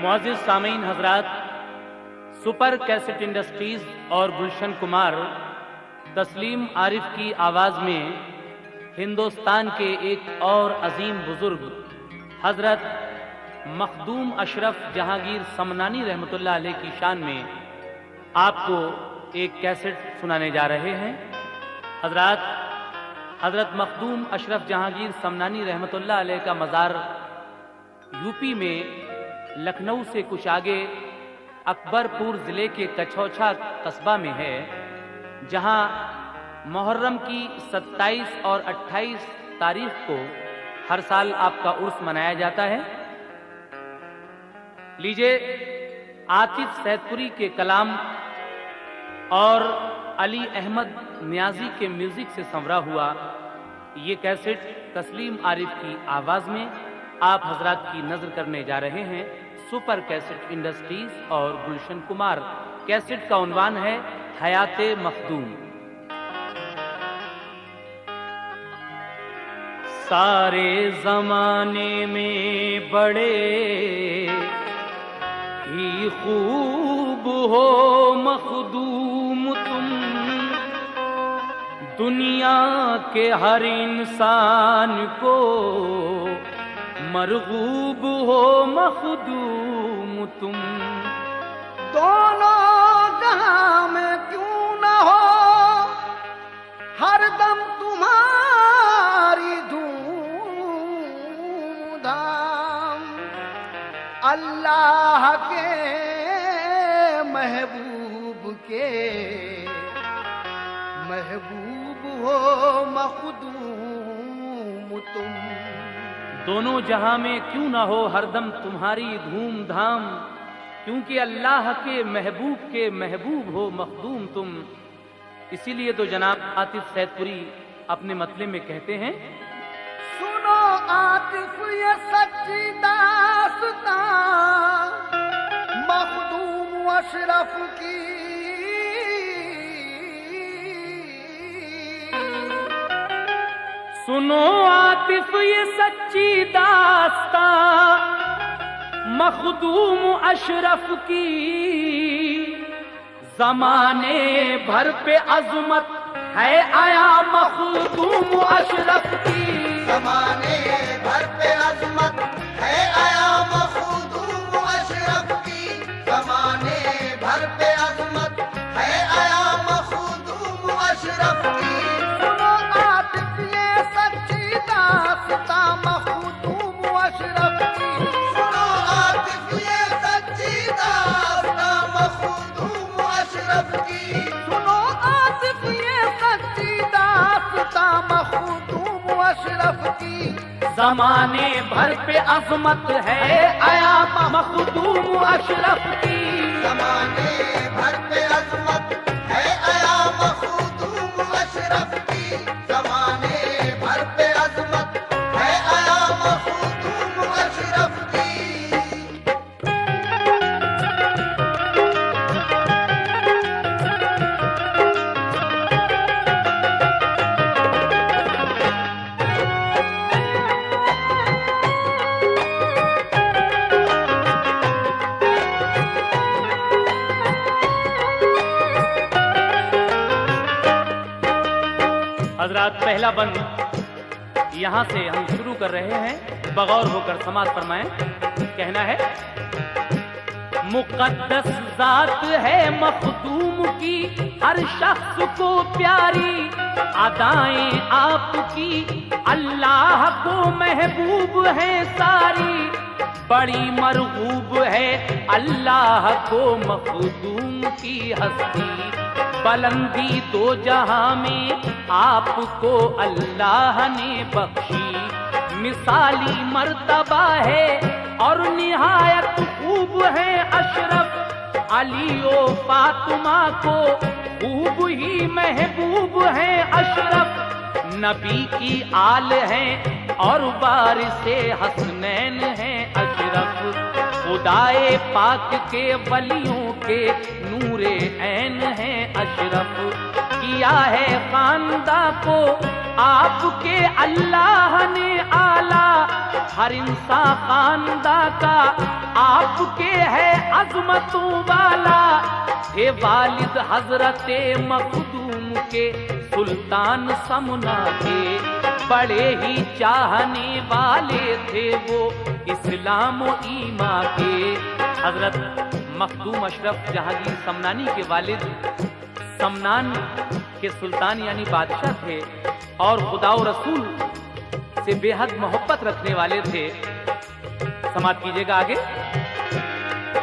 मुअज़्ज़िज़ सामीन हजरात, super cassette industries और गुलशन कुमार तस्लीम आरिफ की आवाज़ में हिंदुस्तान के एक और अजीम बुजुर्ग हजरत मखदूम अशरफ जहांगीर समनानी रहमतुल्लाह अलैह की शान में आपको एक कैसेट सुनाने जा रहे हैं। हजरत मखदूम अशरफ जहांगीर समनानी रहमतुल्लाह अलैह का मज़ार यूपी में लखनऊ से कुछ आगे अकबरपुर ज़िले के कछौछा कस्बा में है, जहां मुहर्रम की 27 और 28 तारीख को हर साल आपका उर्स मनाया जाता है। लीजिए, आतिफ सैदपुरी के कलाम और अली अहमद नियाजी के म्यूजिक से संवरा हुआ ये कैसेट तस्लीम आरिफ की आवाज में आप हजरात की नजर करने जा रहे हैं। सुपर कैसेट इंडस्ट्रीज और गुलशन कुमार। कैसेट का उन्वान है हयाते मखदूम। सारे जमाने में बड़े ही खूब हो मखदूम तुम, दुनिया के हर इंसान को मरगूब हो मखदूम तुम। दोनों जहां में क्यों न हो हर दम तुम्हारी धूम-धाम, अल्लाह के महबूब हो मखदूम तुम। दोनों जहां में क्यों ना हो हरदम तुम्हारी धूम धाम, क्योंकि अल्लाह के महबूब हो मखदूम तुम। इसीलिए तो जनाब आतिफ सैदपुरी अपने मतले में कहते हैं, सुनो आतिफ ये सच्ची दास्तां मखदूम अशरफ की, सुनो आतिफ ये सच्ची दास्तां मखदूम अशरफ की। जमाने भर पे अजमत है आया मखदूम अशरफ की, जमाने भर पे अजमत है आया मखदूम अशरफ की, जमाने भर पे अजमत है आया मखदूम अशरफ की। सुनो आतिफ ये सच्ची दास्तां मखदूम अशरफ की, सुनो आतिफ ये सच्ची दास्तां मखदूम अशरफ की, सुनो आतिफ ये सच्ची दास्तां मखदूम अशरफ की। जमाने भर पे अजमत है आया मखदूम अशरफ की, जमाने भर पे अजमत है आया मखदूम अशरफ की, जमाने भर पे अजमत है आया मखदूम अशरफ की। हजरात, पहला बंद यहां से हम शुरू कर रहे हैं, बगौर होकर समाज फरमाएं। कहना है, मुकद्दस जात है मखदूम की, हर शख्स को प्यारी अदाएं आपकी, अल्लाह को महबूब है सारी, बड़ी मरगूब है अल्लाह को मखदूम की हस्ती। बुलंदी दो जहां में आपको अल्लाह ने बख्शी, मिसाली मर्तबा है और निहायत खूब है अशरफ, अली ओ फातिमा को खूब ही महबूब है अशरफ। नबी की आल है और वारिसे हसनैन है अशरफ, खुदाए पाक के वलियों के नूरे ऐन है अशरफ। کیا ہے خانداں کو آپ کے اللہ نے آلہ، ہر انسان خانداں کا آپ کے ہے عظمتوں والا، تھے والد حضرت مخدوم کے سلطان سمنا کے، بڑے ہی چاہنے والے تھے وہ اسلام و ایمان کے۔ حضرت مخدوم اشرف جہانگیر سمنانی کے والد سمنان کے سلطان یعنی بادشاہ تھے اور خدا و رسول سے بے حد محبت رکھنے والے تھے۔ سماعت کیجئے گا آگے۔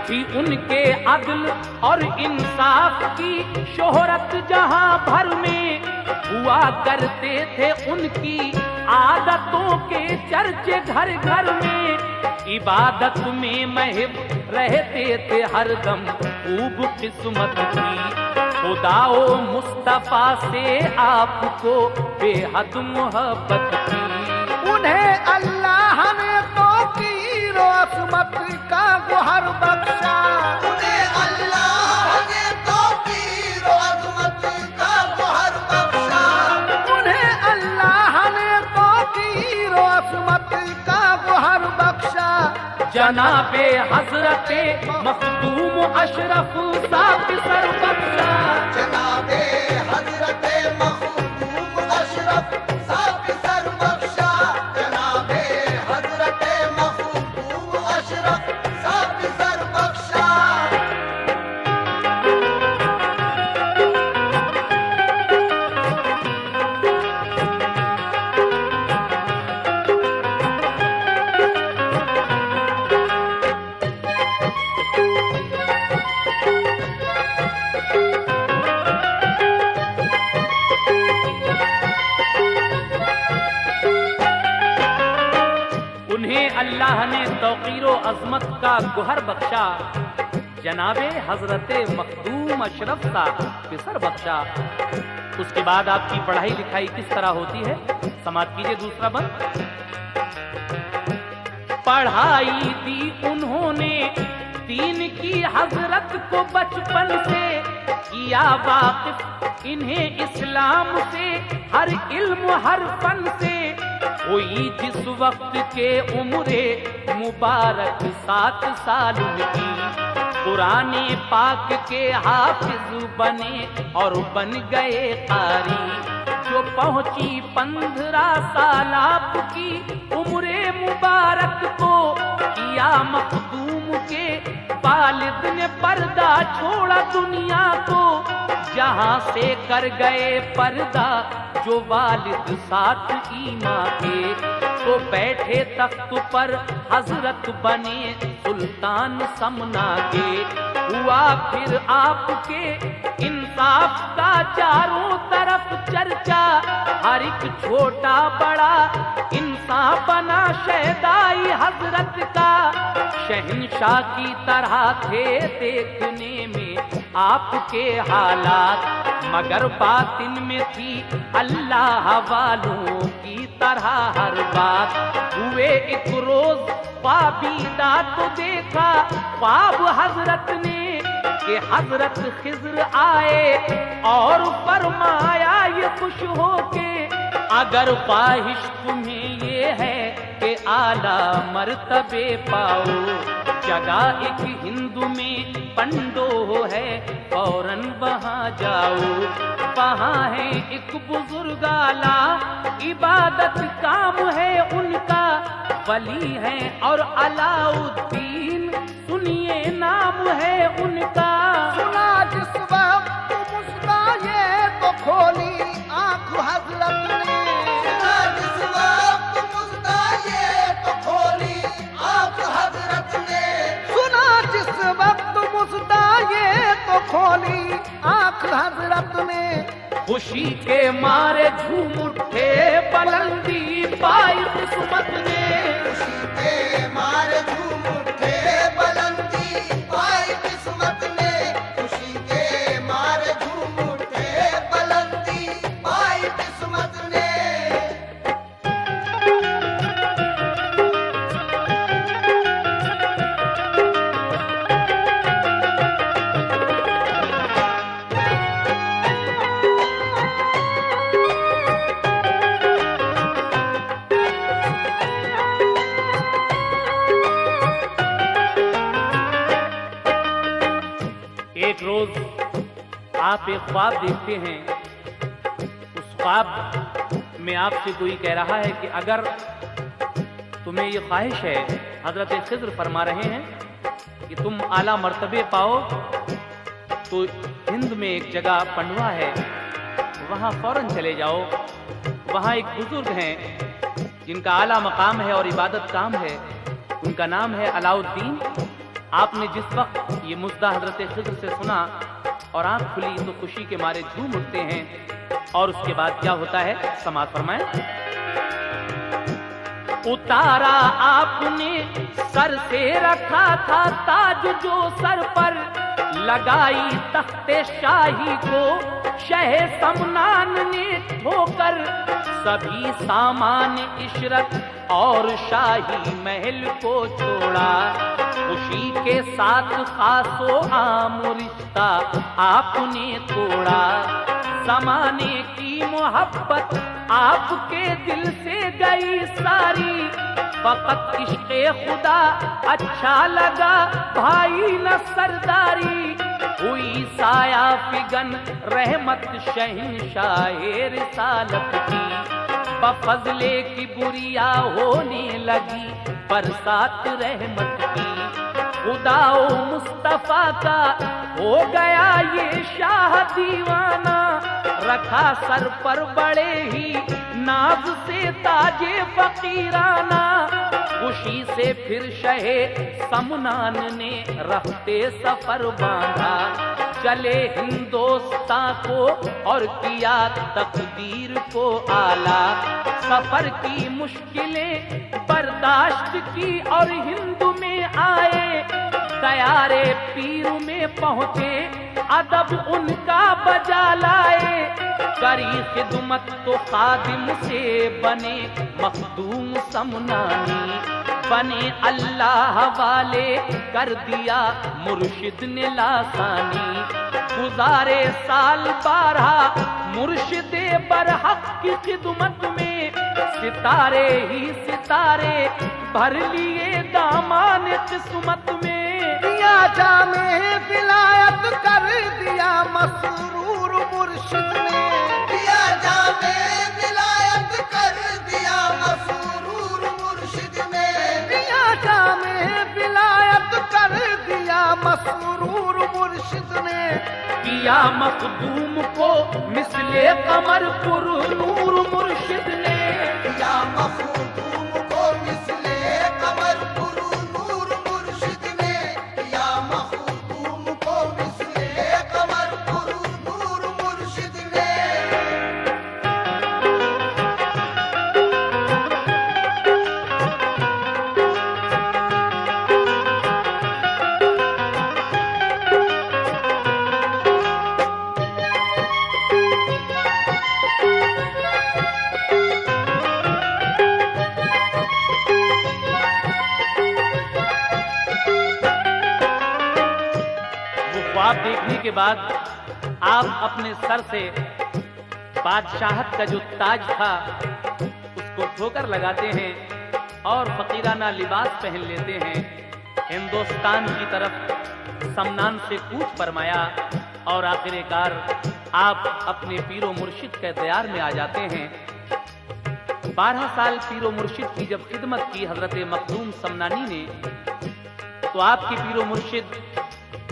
تھی ان کے عدل اور انصاف کی شہرت جہاں بھر میں، ہوا کرتے تھے ان کی عادتوں کے چرچے گھر گھر میں، عبادت میں محب رہتے تھے ہر دم خوب قسمت کی، خدا و مصطفیٰ سے آپ کو بے حد محبت کی۔ انہیں اللہ نے توقیر و عصمت کا گوہر بخشا، انہیں اللہ نے توقیر و عظمت کا گوہر بخشا، انہیں اللہ نے توقیر و عصمت کا گوہر بخشا۔ جناب حضرت مخدوم اشرف صاحب سر بخشا، جناب حضرت مخدوم اشرف صاحب سر بخشا، جناب حضرت مخدوم اشرف صاحب سر بخشا۔ انہیں اللہ نے توقیر و عظمت کا گوہر بخشا، جناب حضرت مخدوم اشرف صاحب سر بخشا۔ اس کے بعد آپ کی پڑھائی لکھائی کس طرح ہوتی ہے، سماعت کیجئے دوسرا بند۔ پڑھائی دی انہوں نے دین کی حضرت کو بچپن سے، کیا واقف انہیں اسلام سے ہر علم ہر فن سے، ہوئی جس وقت کے عمر مبارک 7 سال کی، قرآن پاک کے حافظ بنے اور بن گئے قاری، جو پہنچی 15 سال آپ کی عمر مبارک کو، کیا مخدوم کے والد نے پردہ چھوڑا دنیا کو، جہاں سے کر گئے پردہ جو والد ساتھ ایمان کے، تو بیٹھے تخت پر حضرت بنے سلطان سمنا کے، ہوا پھر آپ کے انصاف کا چاروں طرف چرچا، ہر ایک چھوٹا بڑا انسان بنا شہدائی حضرت کا، شہنشاہ کی طرح تھے دیکھنے میں آپ کے حالات، مگر باطن میں تھی اللہ والوں کی طرح ہر بات، ہوئے ایک روز خوابیدہ تو دیکھا خواب حضرت نے کہ حضرت خضر آئے اور فرمایا یہ خوش ہو کے، اگر خواہش تمہیں یہ ہے کہ اعلیٰ مرتبے پاؤ، جگہ ایک ہند میں پنڈو ہے فوراً وہاں جاؤ، وہاں ہے ایک بزرگ اعلیٰ عبادت کام ہے ان کا، ولی ہیں اور علاء الدین سنیے نام ہے ان کا۔ سنا جس وقت مسکائے تو کھولی آنکھ حضرت نے، سنا جس وقت مسکائے تو کھولی آنکھ حضرت نے، سنا جس وقت مسکائے تو کھولی آنکھ حضرت نے، خوشی کے مارے جھوم اٹھے بلندی پائی قسمت نے، خوشی کے مارے جھوم اٹھے بلندی پائی قسمت نے، خوشی کے مارے جھوم اٹھے بلندی پائی قسمت نے۔ ایک روز آپ ایک خواب دیکھتے ہیں. اس خواب میں آپ سے کوئی کہہ رہا ہے کہ اگر تمہیں یہ خواہش ہے، حضرت خضر فرما رہے ہیں کہ تم اعلیٰ مرتبے پاؤ تو ہند میں ایک جگہ پنڈوا ہے، وہاں فوراً چلے جاؤ. وہاں ایک بزرگ ہیں جن کا اعلیٰ مقام ہے اور عبادت کام ہے، ان کا نام ہے علاء الدین. آپ نے جس وقت یہ مژدہ حضرت خضر سے سنا اور آنکھ کھلی تو خوشی کے مارے جھوم اٹھتے ہیں. اور اس کے بعد کیا ہوتا ہے سماعت فرمائیں. اتارا آپ نے سر سے رکھا تھا تاج جو سر پر، لگائی تخت شاہی کو شہ سمنان نے ٹھوکر، سبھی سامان عشرت اور شاہی محل کو چھوڑا، خوشی کے ساتھ خاص و عام رشتہ آپ نے توڑا. زمانے کی محبت آپ کے دل سے گئی ساری، فقط عشق خدا اچھا لگا بھائی نہ سرداری، ہوئی سایہ فگن رحمت شہنشاہ رسالت کی، بفضل کی بریا ہونے لگی برسات رحمت کی. خدا و مصطفیٰ کا ہو گیا یہ شاہ دیوانہ، رکھا سر پر بڑے ہی ناز سے تاج فقیرانہ، خوشی سے پھر شہ سمنان نے رفتے سفر باندھا، چلے ہندوستان کو اور کیا تقدیر کو آلہ، سفر کی مشکلیں برداشت کی اور ہند میں آئے، تیارے پیر میں پہنچے ادب ان کا بجا لائے، کری خدمت تو خادم سے بنے مخدوم سمنانی، بنے اللہ والے کر دیا مرشد نے لاسانی، گزارے سال 12 مرشد برحق کی خدمت میں، ستارے ہی ستارے بھر لیے دامان قسمت میں، دیا جام ولایت کر دیا مسرور مرشد نے، دیا جام ولایت کر دیا مسرور مرشد نے، دیا جام ولایت کر دیا مسرور مرشد نے، کیا مخدوم کو مثل قمر پر نور مرشد نے، یا مخدوم کو مثل قمر پر نور مرشد نے، یا مخدوم کو مثل قمر پر نور مرشد نے. خواب دیکھنے کے بعد آپ اپنے سر سے بادشاہت کا جو تاج تھا اس کو ٹھوکر لگاتے ہیں اور فقیرانہ لباس پہن لیتے ہیں، ہندوستان کی طرف سمنان سے کوچ فرمایا اور آخر کار آپ اپنے پیر و مرشد کے دیار میں آ جاتے ہیں. 12 سال پیر و مرشد کی جب خدمت کی حضرت مخدوم سمنانی نے تو آپ کے پیر و مرشد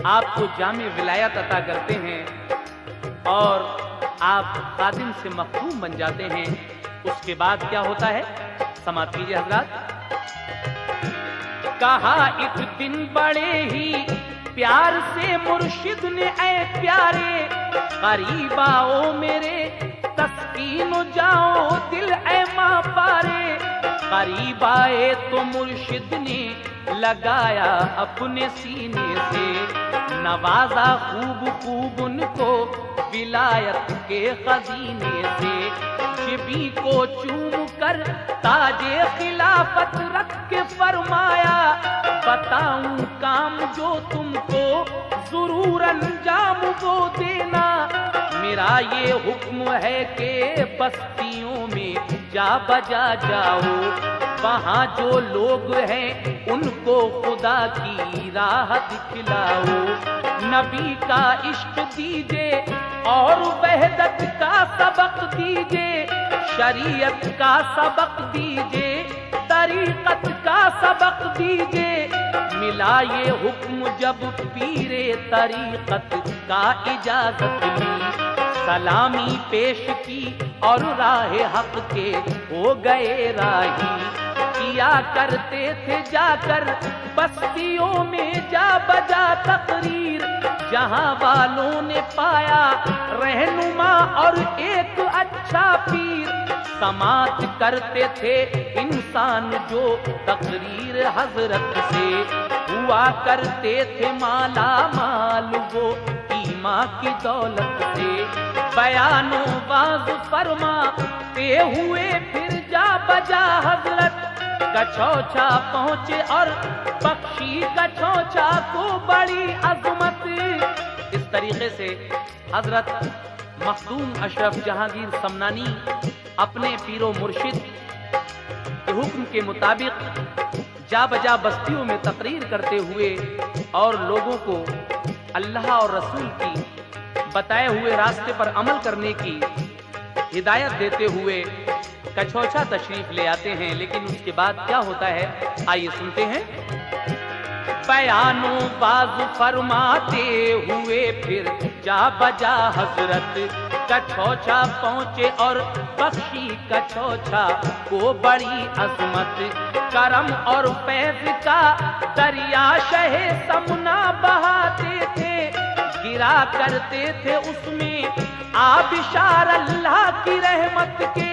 آپ کو جامع ولایت عطا کرتے ہیں اور آپ خادم سے مخدوم بن جاتے ہیں. اس کے بعد کیا ہوتا ہے سماعت کیجیے حضرات. کہا ایک دن بڑے ہی پیار سے مرشد نے اے پیارے، قریب آؤ میرے تسکین جاؤ دل اے ماں پارے، قریب آئے تو مرشد نے لگایا اپنے سینے سے، نوازا خوب خوب ان کو ولایت کے خزینے سے، جبی کو چوم کر تاج خلافت رکھ کے فرمایا، بتاؤں کام جو تم کو ضرور انجام وہ دینا، میرا یہ حکم ہے کہ بستیوں میں جا بجا جاؤ، وہاں جو لوگ ہیں ان کو خود खुदा की राह दिखलाओ, नबी का इश्क दीजिए और वहदत का सबक दीजिए, शरीयत का सबक दीजिए, तरीकत का सबक दीजिए। मिला ये हुक्म जब पीरे तरीकत का इजाजत ली, सलामी पेश की और राह हक के हो गए राही। किया करते थे जाकर बस्तियों में जा बजा तकरीर, जहां वालों ने पाया रहनुमा और एक अच्छा पीर। समात करते थे इंसान जो तकरीर हजरत से, हुआ करते थे माला माल वो ईमा की दौलत से। बयानो बाज फरमाते हुए फिर जा बजा हजरत, कछौछा पहुंचे और बख्शी कछौछा को बड़ी अजमत। इस तरीके से हजरत मखदूम अशरफ जहांगीर समनानी अपने पीरो मुर्शिद के हुक्म के मुताबिक जा बजा बस्तियों में तकरीर करते हुए और लोगों को अल्लाह और रसूल की बताए हुए रास्ते पर अमल करने की हिदायत देते हुए कछौछा तशरीफ ले आते हैं। लेकिन उसके बाद क्या होता है, आइए सुनते हैं। बयानो बाज फरमाते हुए फिर जा बजा हजरत, कछौछा पहुंचे और बख्शी कछौछा को बड़ी अजमत। करम और फैज का दरिया शहे समना बहाते थे, गिरा करते थे उसमें आबिशार अल्लाह की रहमत के।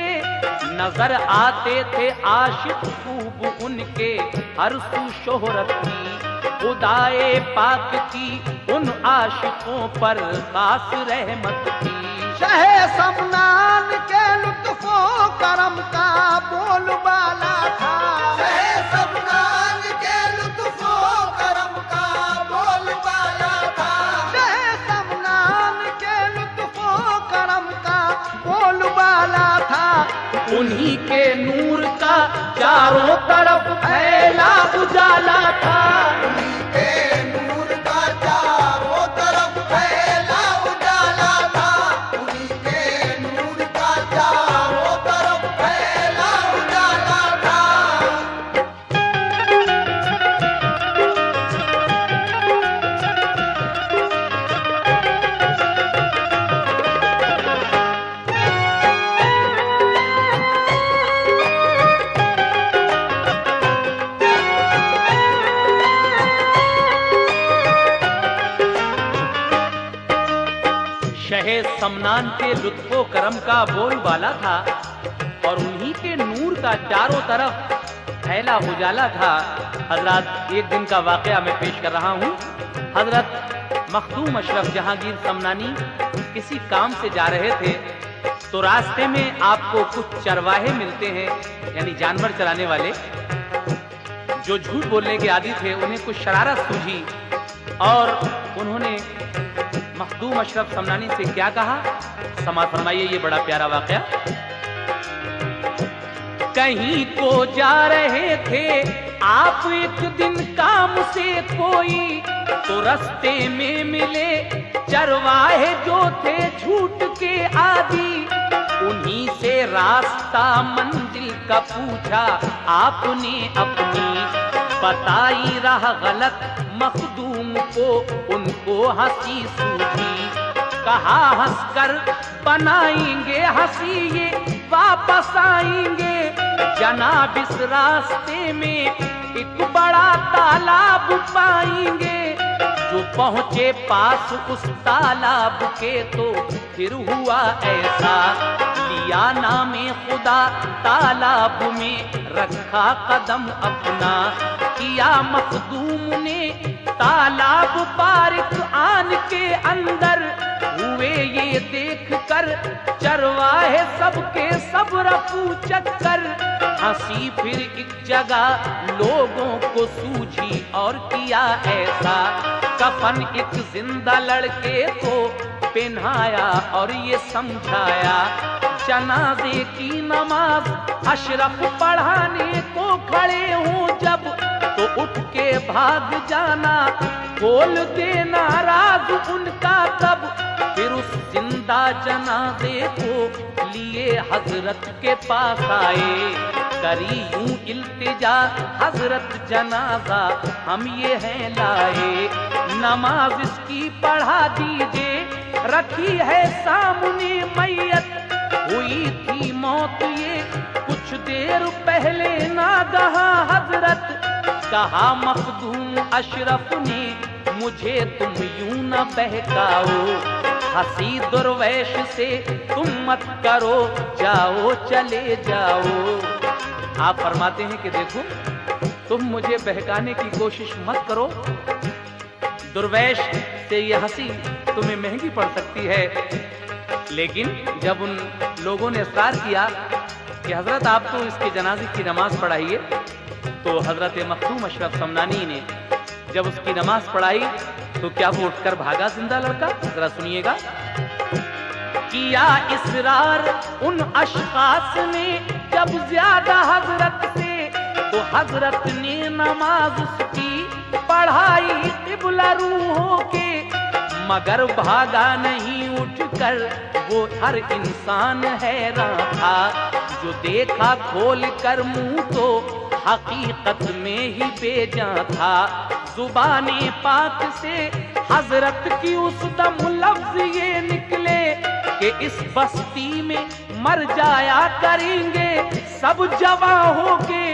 नजर आते थे आशिक खूब उनके हर सू शोहरत की, खुदाए पाक की उन आशिकों पर खास रहमत की। शहे समनान के लुत्फो करम का बोलबाला था, शहे समनान के लुत्फो करम का बोलबाला था, शहे समनान के लुत्फो करम का बोलबाला था। उन्हीं के नूर का चारों तरफ फैला उजाला था, उन्हीं के नूर का चारों तरफ फैला उजाला था, उन्हीं के नूर का चारों तरफ फैला उजाला था। शहे समनान के लुत्फो करम का बोलबाला था और उन्हीं के नूर का चारों तरफ फैला उजाला था। हजरत एक दिन का वाकया मैं पेश कर रहा हूँ। हजरत मखदूम अशरफ जहांगीर समनानी किसी काम से जा रहे थे, तो रास्ते में आपको कुछ चरवाहे मिलते हैं, यानी जानवर चराने वाले, जो झूठ बोलने के आदी थे। उन्हें कुछ शरारत सूझी और उन्होंने मखदूम अशरफ समनानी से क्या कहा, समाअत फरमाइए, ये बड़ा प्यारा वाकया। कहीं को जा रहे थे आप एक दिन काम से कोई, तो रास्ते में मिले चरवाहे जो थे झूठ के आदी। उन्हीं से रास्ता मंजिल का पूछा आपने अपनी, बताई राह गलत मखदूम को उनको हंसी सूझी। कहा हंसकर बनाएंगे हंसी ये वापस आएंगे, जनाब इस रास्ते में एक बड़ा तालाब पाएंगे। जो पहुंचे पास उस तालाब के तो फिर हुआ ऐसा, लिया नामे खुदा तालाब में रखा कदम अपना। किया मखदूम ने तालाब पारिक आन के अंदर, हुए ये देख कर चरवाहे सबके सब रफू चक्कर। हंसी फिर एक जगह लोगों को सूझी और किया ऐसा, कफन एक जिंदा लड़के को पहनाया और ये समझाया। जनाजे की नमाज अशरफ पढ़ाने को खड़े हूँ जब, तो उठ के भाग जाना, खोल देना राज उनका तब। फिर उस जिंदा जनाजे को लिए हजरत के पास आए, करी यूं इल्तिजा हजरत जनाजा हम ये हैं लाए। नमाज इसकी पढ़ा दीजिए, रखी है सामने मैयत, हुई थी मौत ये कुछ देर पहले नागहा हजरत। कहा मखदूम अशरफ ने मुझे तुम यूं न बहकाओ, हंसी दुर्वैश से तुम मत करो, जाओ चले जाओ। आप फरमाते हैं कि देखो तुम मुझे बहकाने की कोशिश मत करो, दुर्वैश से ये हंसी तुम्हें महंगी पड़ सकती है। लेकिन जब उन लोगों ने इसरार किया कि हजरत आप तो इसके जनाजे की नमाज पढ़ाइए, तो हजरत मखदूम अशरफ समनानी ने जब उसकी नमाज पढ़ाई तो क्या वो उठकर भागा जिंदा लड़का? जरा सुनिएगा। किया इसरार उन अशखास ने जब ज्यादा हजरत से, तो हजरत ने नमाज उसकी पढ़ाई क़िबला रूहों के। मगर भागा नहीं उठकर वो हर इंसान हैरान था, जो देखा खोल कर मुंह तो हकीकत में ही बेजान था। जुबाने पाक से हजरत की उस दम लफ्ज ये निकले कि इस बस्ती में मर जाया करेंगे सब जवां होके।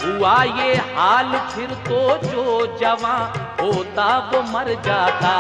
हुआ ये हाल फिर तो जो जवां होता वो मर जाता,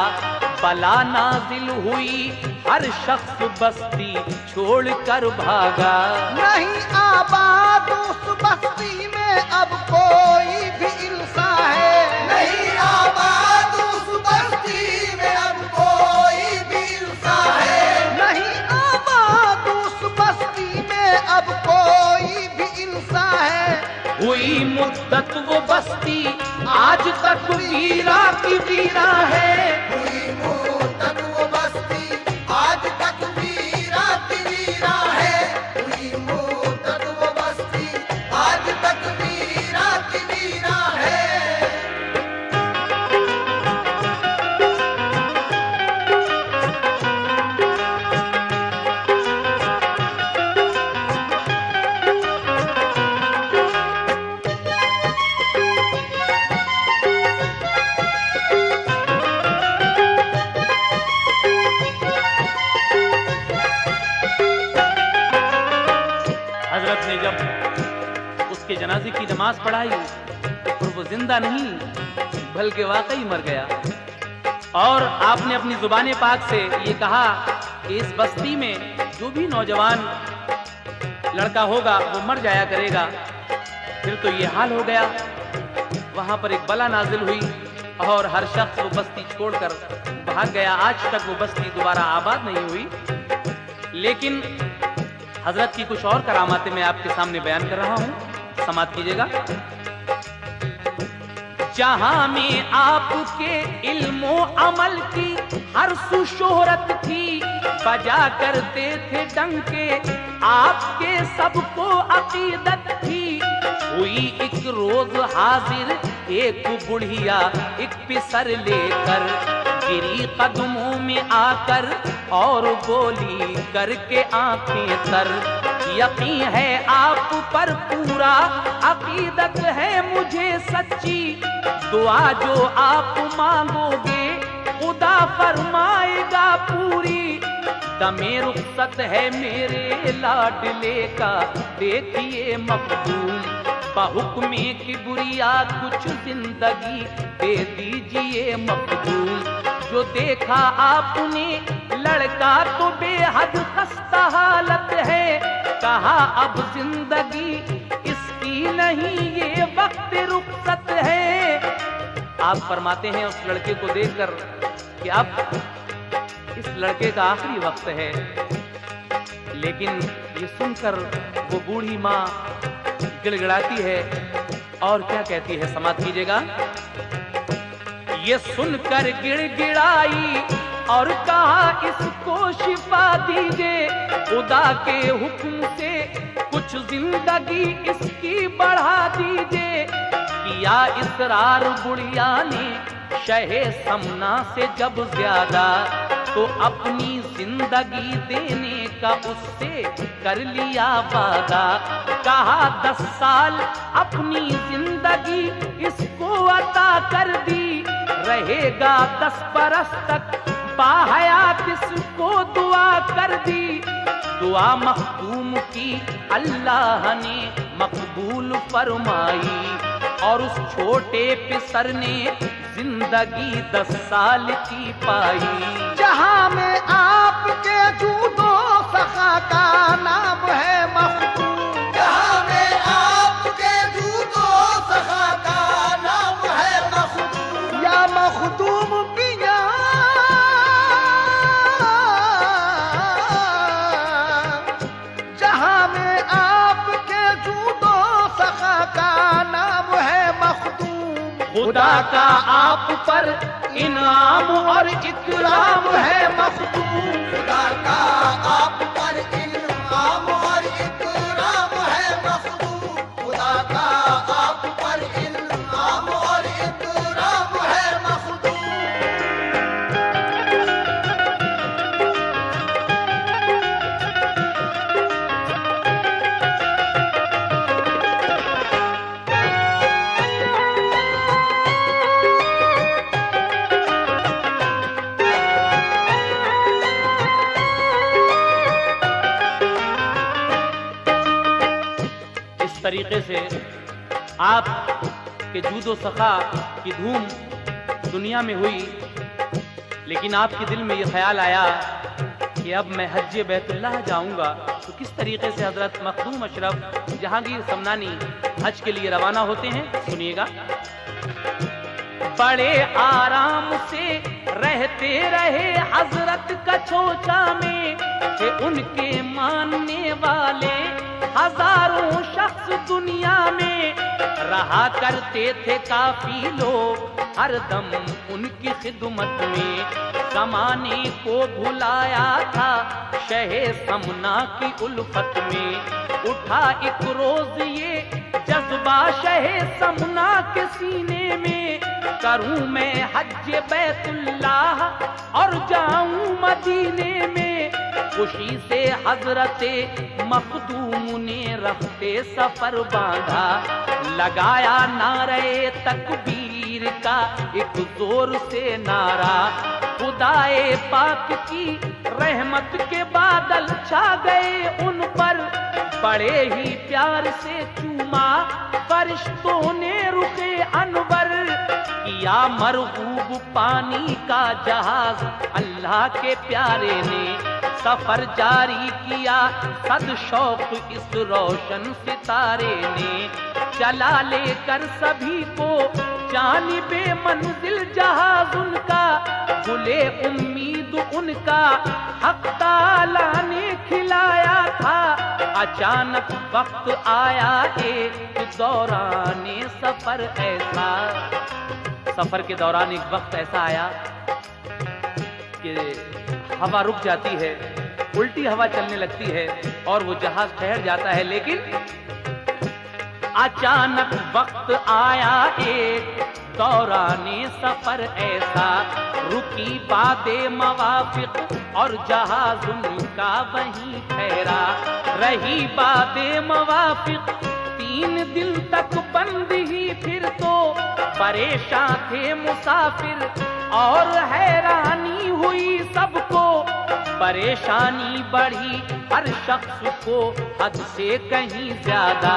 बला नाजिल हुई हर शख्स बस्ती छोड़ कर भागा। नहीं आबाद उस बस्ती में अब कोई भी इंसान है, नहीं आबाद उस बस्ती में अब कोई भी इंसान है, नहीं आबाद उस बस्ती में अब कोई भी इंसान है। हुई मुद्दत वो बस्ती आज तक वीरा की वीरा है। हुई मुद्दत वो बस्ती आज तक वीरा की वीरा है, हुई मुद्दत वो बस्ती आज तक वीरा की वीरा है। हजरत ने जब उसके जनाजे की नमाज पढ़ाई तो फिर वो जिंदा नहीं बल्कि वाकई मर गया। और आपने अपनी जुबान पाक से ये कहा कि इस बस्ती में जो भी नौजवान लड़का होगा वो मर जाया करेगा। फिर तो ये हाल हो गया, वहां पर एक बला नाजिल हुई और हर शख्स वो बस्ती छोड़कर भाग गया। आज तक वो बस्ती दोबारा आबाद नहीं हुई। लेकिन हजरत की कुछ और करामातें मैं आपके सामने बयान कर रहा हूं, समात कीजिएगा। जहां में आपके इल्मो अमल की हर सुशोहरत थी, बजा करते थे डंके आपके सबको अकीदत थी। हुई एक रोज हाजिर एक बुढ़िया एक पिसर लेकर, गिरी कदमों में आकर और बोली करके आंखें तर। यकीन है आप पर पूरा, अकीदत है मुझे सच्ची, दुआ जो आप मांगोगे खुदा फरमाएगा पूरी। दमे रुखसत है मेरे लाडले का, देखिए मखदूम, बहुक्मे की बुरिया कुछ जिंदगी दे दीजिए मखदूम। जो देखा आपने लड़का तो बेहद खस्ता हालत है, कहा अब जिंदगी इसकी नहीं ये वक्त रुखसत है। आप फरमाते हैं उस लड़के को देखकर कि अब इस लड़के का आखिरी वक्त है। लेकिन ये सुनकर वो बूढ़ी माँ गिड़गिड़ाती है और क्या कहती है, समाप्त कीजिएगा। ये सुनकर गिड़गिड़ाई और कहा इसको शिफा दीजिए, खुदा के हुक्म से कुछ जिंदगी इसकी बढ़ा दीजिए। کیا اصرار بڑھیا نے شہ سمنا سے جب زیادہ، تو اپنی زندگی دینے کا اس سے کر لیا وعدہ۔ کہا 10 سال اپنی زندگی اس کو عطا کر دی، رہے گا 10 برس تک باحیات اس کو دعا کر دی۔ دعا مخدوم کی اللہ نے مقبول فرمائی، اور اس چھوٹے پسر نے زندگی 10 سال کی پائی۔ جہاں میں آپ کے جود و سخا کا نام ہے مخدوم، جہاں میں آپ کے جود و سخا کا نام ہے مخدوم، یا مخدوم پیا جہاں میں آپ کے جود و سخا کا نام ہے مخدوم، خدا کا آپ پر انعام اور اکرام ہے مخدوم۔ خدا کا آپ پر انعام اور اکرام ہے مخدوم، خدا کا آپ پر انعام اور اکرام ہے مخدوم۔ اس طریقے سے آپ کے جود و سخا کی دھوم دنیا میں ہوئی، لیکن آپ کے دل میں یہ خیال آیا کہ اب میں حج بیت اللہ جاؤں گا، تو کس طریقے سے حضرت مخدوم اشرف جہانگیر سمنانی حج کے لیے روانہ ہوتے ہیں، سنیے گا۔ بڑے آرام سے رہتے رہے حضرت کچوچا میں، کہ ان کے ماننے والے ہزاروں شخص دنیا میں رہا کرتے تھے کافی لوگ ہر دم ان کی خدمت میں۔ زمانے کو بھلایا تھا شہ سمنا کی الفت میں، اٹھا ایک روز یہ جذبہ شہ سمنا کے سینے میں، کروں میں حج بیت اللہ اور جاؤں مدینے میں۔ خوشی سے حضرت مخدوم نے رختے سفر باندھا، لگایا نعرے تکبیر کا ایک زور سے نعرہ، خدائے پاک کی رحمت کے بادل چھا گئے ان پر، بڑے ہی پیار سے چوما فرشتوں نے رخ انور، کیا مرغوب پانی کا جہاز اللہ کے پیارے نے، سفر جاری کیا صد شوق اس روشن ستارے نے، چلا لے کر سبھی کو جانب منزل جہاز ان کا، گلے امید ان کا حق تعالیٰ نے کھلایا تھا، اچانک وقت آیا ایک دوران سفر ایسا، سفر کے دوران ایک وقت ایسا آیا کہ ہوا رک جاتی ہے، الٹی ہوا چلنے لگتی ہے اور وہ جہاز ٹھہر جاتا ہے، لیکن اچانک وقت آیا ایک دوران سفر ایسا، رکی باد موافق اور جہاز ان کا وہیں ٹھہرا، رہی باد موافق 3 دن تک بند ہی، پھر تو پریشان تھے مسافر اور حیرانی ہوئی سب کو، پریشانی بڑھی ہر شخص کو حد سے کہیں زیادہ،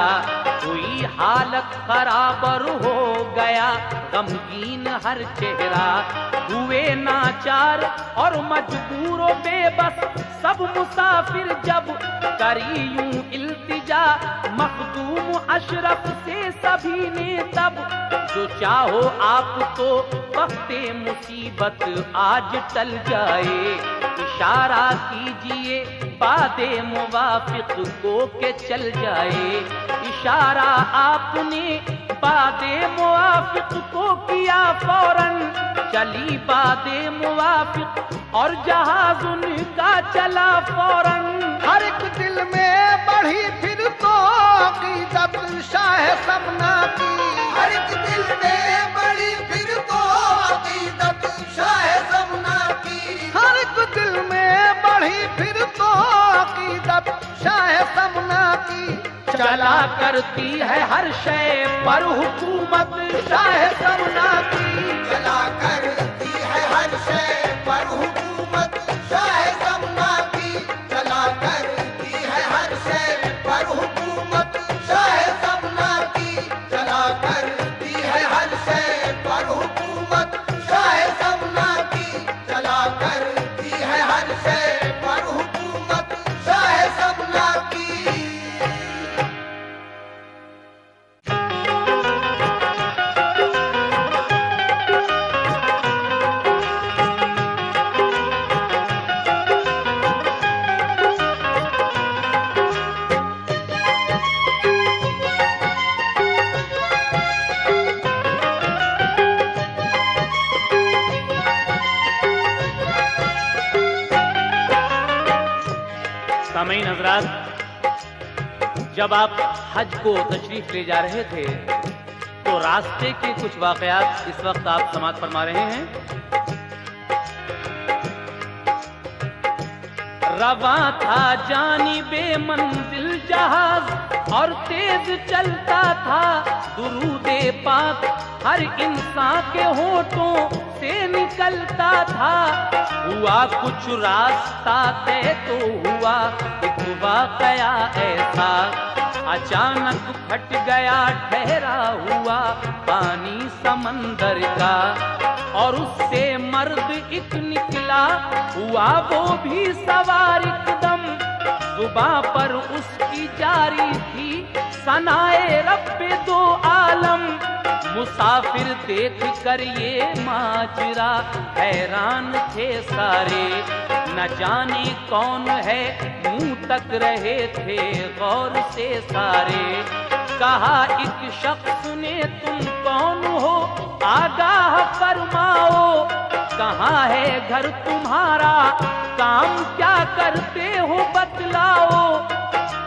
ہوئی حالت خراب اور ہو گیا غمگین ہر چہرہ، ہوئے ناچار اور مجبور و بے بس سب مسافر، جب کری یوں التجا مخدوم اشرف سے سبھی نے، تب جو چاہو آپ تو وقت مصیبت آج ٹل جائے، اشارہ کیجئے باد موافق کو کہ چل جائے، اشارہ آپ نے باد موافق کو کیا فوراً، چلی باد موافق اور جہاز ان کا چلا فوراً، ہر ایک دل میں بڑھی پھر تو عقیدت شاہ سمنا کی، हर एक दिल में बड़ी फिर तो अकीदत शाह समना की। हर एक दिल में बढ़ी फिर तो अकीदत शाह समना की। चला करती है हर शय पर हुकूमत शाह समना की। चला करती है हर शय पर हुकूमत शाह समना की। चला करती है हर शय पर हुकूमत शाह समना की। चला करती है हर शय पर हुकूमत शाह समना की। चला करती है हर शय पर हुकूमत शाह समना की। सामईन हजरात, जब आप हज को तशरीफ ले जा रहे थे तो रास्ते के कुछ वाकयात इस वक्त आप समाअत फरमा रहे हैं। रवा था जानिबे मंजिल जहाज और तेज चलता था दुरूदे पाक हर इंसान के होठों से निकलता था। हुआ कुछ रास्ता तय तो हुआ एक वाकया ऐसा, अचानक फट गया ठहरा हुआ पानी समंदर का और उससे मर्द एक निकला हुआ वो भी सवार एकदम। जुबां पर उसकी जारी थी सनाए रब्बे दो आलम। मुसाफिर देख कर ये माजरा हैरान थे सारे, न जाने कौन है मुंह तक रहे थे गौर से सारे। कहा एक शख्स ने तुम कौन हो आगाह फरमाओ, कहाँ है घर तुम्हारा काम क्या करते हो बतलाओ।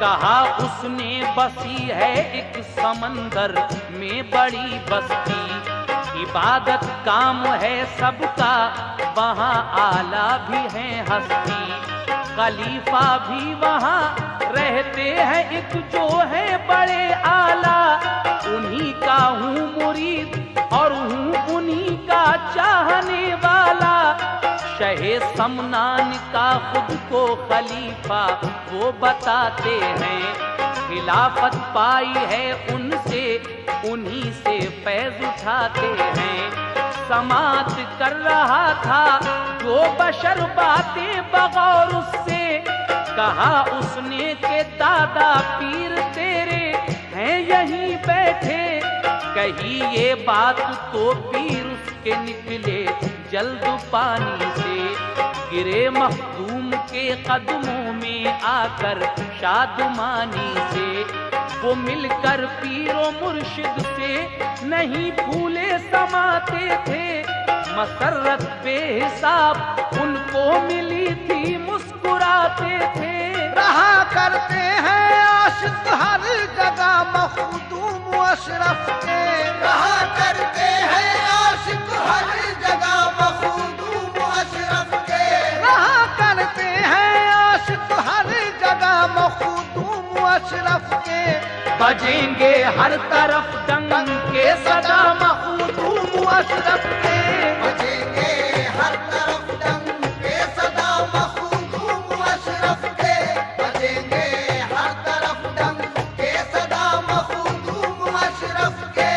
कहा उसने बसी है एक समंदर में बड़ी बस्ती, इबादत काम है सबका वहाँ आला भी है हस्ती। खलीफा भी वहाँ रहते हैं एक जो है बड़े आला, उन्हीं का हूँ मुरीद और हूँ उन्हीं का चाहने वाला। शहे समनान का खुद को खलीफा वो बताते हैं, खिलाफत पाई है उनसे उन्हीं से फैज उठाते हैं। समात कर रहा था जो बशर बातें बगौर उससे, कहा उसने के दादा पीर तेरे हैं यहीं बैठे। कही ये बात तो पीर उसके निकले जल्द पानी से, गिरे मखदूम के कदमों में आकर शादमानी से। वो मिलकर पीरो मुर्शिद से नहीं भूले समाते थे, मसरत बेहिसाब उनको मिली थी मुस्कुराते थे। रहा करते हैं आशिक हर जगह मखदूम अशरफ के। रहा करते हैं आशिक हर जगह मखदूम अशरफ के। रहा करते हैं आशिक हर जगह मखदूम अशरफ के। बजेंगे हर तरफ डंके सदा मखदूम अशरफ के। बजेंगे हर तरफ डंके सदा मखदूम अशरफ के। बजेंगे हर तरफ डंके सदा मखदूम अशरफ के।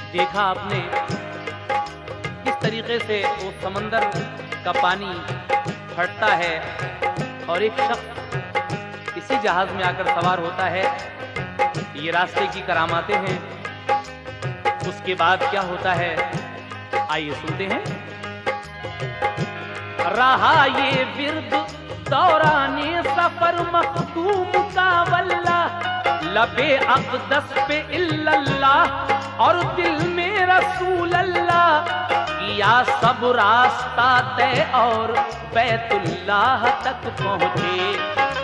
देखा आपने किस तरीके से वो समंदर का पानी फटता है और एक शख्स इसी जहाज में आकर सवार होता है। ये रास्ते की करामातें हैं। उसके बाद क्या होता है आइए सुनते हैं। رہا یہ ورد دوران سفر مختوم کا واللہ، لبے اقدس پہ الا اللہ اور دل میں رسول اللہ، کیا سب راستہ طے اور بیت اللہ تک پہنچے،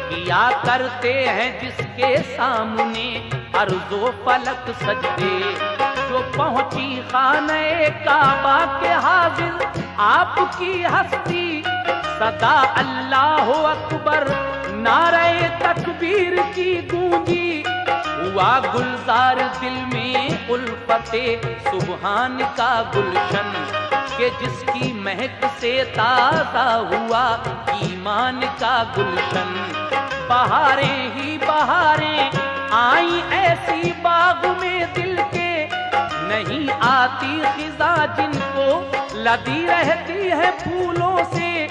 کیا کرتے ہیں جس کے سامنے ارض و فلک سجدے، جو پہنچی خانہ کعبہ کے حاضر آپ کی ہستی، صدا اللہ اکبر نعرہ تکبیر کی گونجی، ہوا گلزار دل میں الفت سبحان کا گلشن، کہ جس کی مہک سے تازہ ہوا ایمان کا گلشن، بہاریں ہی بہاریں آئیں ایسی باغ میں دل کے، نہیں آتی خزاں جن کو لدی رہتی ہے پھولوں سے،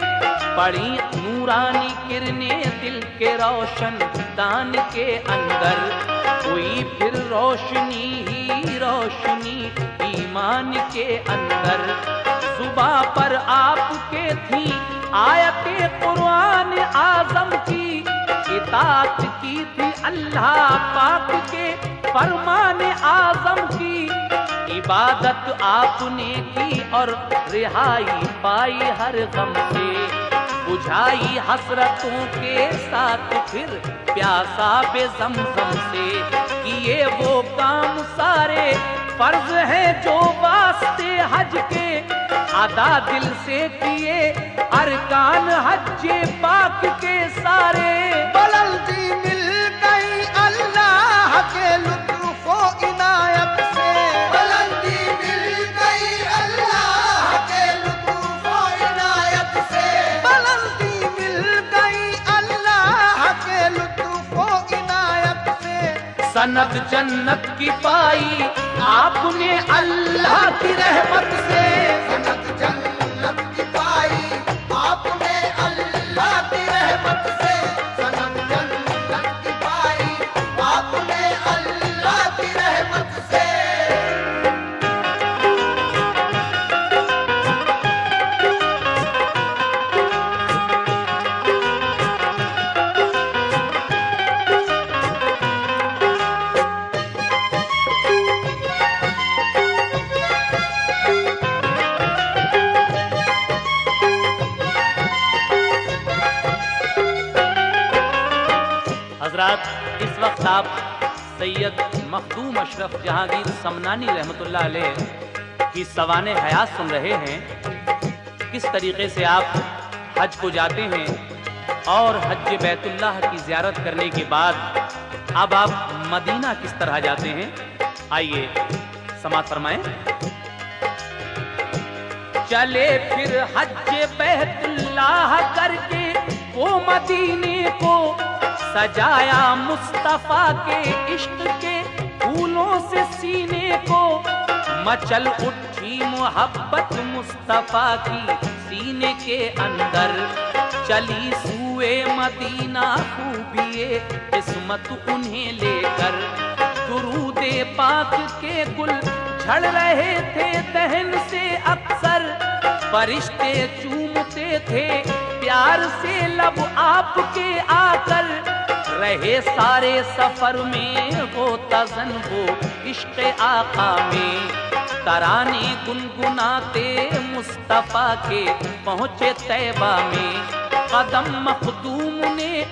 پڑی نورانی کرنیں دل کے روشن دان کے اندر، کوئی پھر روشنی ہی روشنی ایمان کے اندر، زباں پر آپ کے تھی آیت قرآن اعظم کی، اطاعت کی تھی اللہ پاک کے فرمان اعظم کی، عبادت آپ نے کی اور رہائی پائی ہر غم سے، بجھائی حسرتوں کے ساتھ پھر پیاسا بے زمزم سے، کیے وہ کام سارے فرض ہیں جو واسطے حج کے، ادا دل سے کیے ارکان حج پاک کے سارے، بلندی مل گئی اللہ کے لطف و عنایت سے، بلندی مل گئی اللہ کے لطف و عنایت سے، بلندی مل گئی اللہ کے لطف و عنایت سے، سند جنت کی پائی آپ نے اللہ کی رحمت سے، سند جنت کی پائی آپ نے اللہ کی رحمت سے، سند جنت کی پائی آپ نے اللہ کی رحمت سے۔ حضرات، اس وقت آپ سید مخدوم اشرف جہانگیر سمنانی رحمۃ اللہ علیہ کی سوانح حیات سن رہے ہیں، کس طریقے سے آپ حج کو جاتے ہیں اور حج بیت اللہ کی زیارت کرنے کے بعد اب آپ مدینہ کس طرح جاتے ہیں، آئیے سماعت فرمائیں۔ چلے پھر حج بیت اللہ کر کے وہ مدینے کو، سجایا مصطفیٰ کے عشق کے پھولوں سے سینے کو، مچل اٹھی محبت مصطفیٰ کی سینے کے اندر، چلی سوئے مدینہ خوبیے قسمت انہیں لے کر، درود پاک کے گل جھڑ رہے تھے دہن سے اکثر، فرشتے چومتے تھے پیار سے لب آپ کے آ کر، رہے سارے سفر میں ہوتا زن وہ عشق آقا میں، ترانے گنگناتے مصطفیٰ کے پہنچے طیبہ میں، قدم مخدوم نے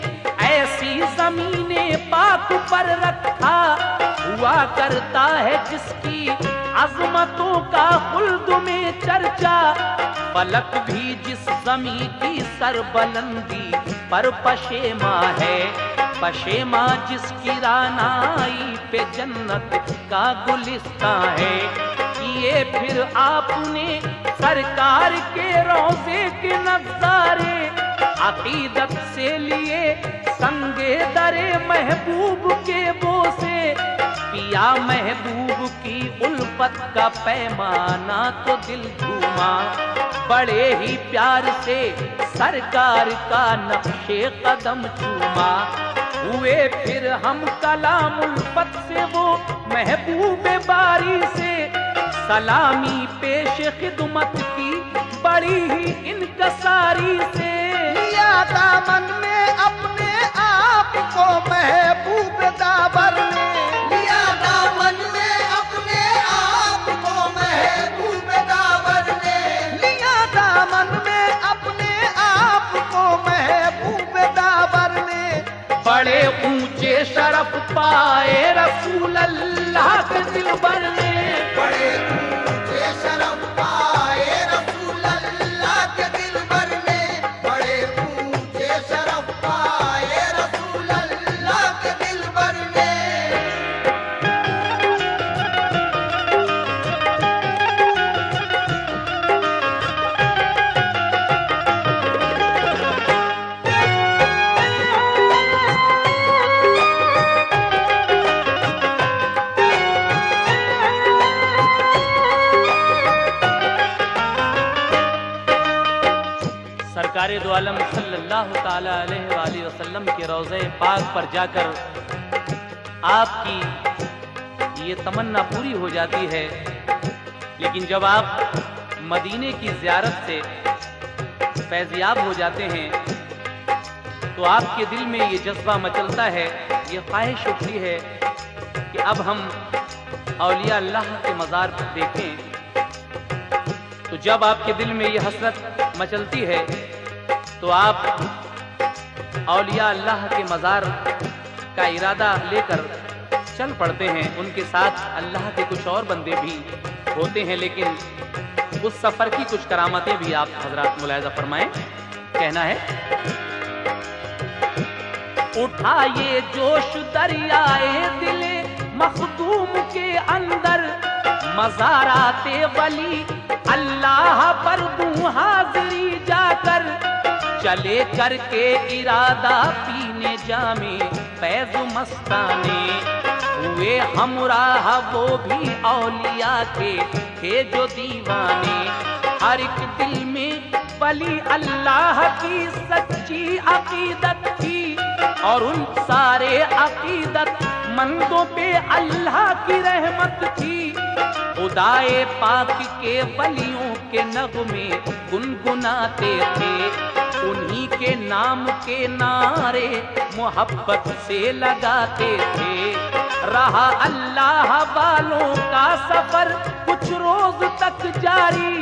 ایسی زمین پاک پر رکھا، ہوا کرتا ہے جس کی عظمتوں کا خلد میں چرچا، فلک بھی جس زمین کی سربلندی پر پشیماں ہے، پشیماں جس کی رانائی پہ جنت کا گلستان ہے، کیے پھر آپ نے سرکار کے روضے کے نظارے، عقیدت سے لیے سنگے درے محبوب کے بوسے، پیا محبوب کی الفت کا پیمانہ تو دل جھوما، بڑے ہی پیار سے سرکار کا نقش قدم چوما، ہوئے پھر ہم کلام الفت سے وہ محبوب باری سے، سلامی پیش خدمت کی बड़ी ही इनकसारी से। लिया दामन में अपने आप को महबूब दाबर ने, लिया दामन में अपने आप को महबूब दावर ने, लिया दामन में अपने आप को महबूब दाबर ने। बड़े ऊंचे शरफ पाए रसूल अल्लाह के दिलबर ने। बड़े ऊंचे शरफ पाए रसूल अल्लाह के दिलबर ने, बड़े ऊंचे शरफ पाए रसूल अल्लाह के दिलबर ने। सरकार दो आलम सल्लल्लाहु ताला अलैहि वसल्लम के रोज़े पाक पर जाकर आपकी ये तमन्ना पूरी हो जाती है। लेकिन जब आप मदीने की ज़ियारत से फैज़याब हो जाते हैं तो आपके दिल में ये जज्बा मचलता है, ये ख्वाहिश उठती है कि अब हम औलिया अल्लाह के मज़ार देखें। तो जब आपके दिल में ये हसरत मचलती है तो आप औलिया अल्लाह के मज़ार का इरादा लेकर चल पड़ते हैं। उनके साथ अल्लाह के कुछ और बंदे भी होते हैं, लेकिन उस सफ़र की कुछ करामतें भी आप हजरात मुलाहिज़ा फरमाएं। कहना है, उठा ये जोश दरियाए दिले मखदूम के अंदर, मज़ाराते वली अल्लाह पर दूं हाज़िरी जाकर। चले करके इरादा पीने जामे फैज़ मस्ताने, हुए हमराह वो भी औलिया के थे जो दीवाने। हर एक दिल में वली अल्लाह की सच्ची अकीदत थी, और उन सारे अकीदत मंदों पे अल्लाह की रहमत थी। खुदाए पाक के वलियों के नगमे गुनगुनाते थे, उन्हीं के नाम के नारे मोहब्बत से लगाते थे। रहा अल्लाह वालों का सफर कुछ रोज तक जारी,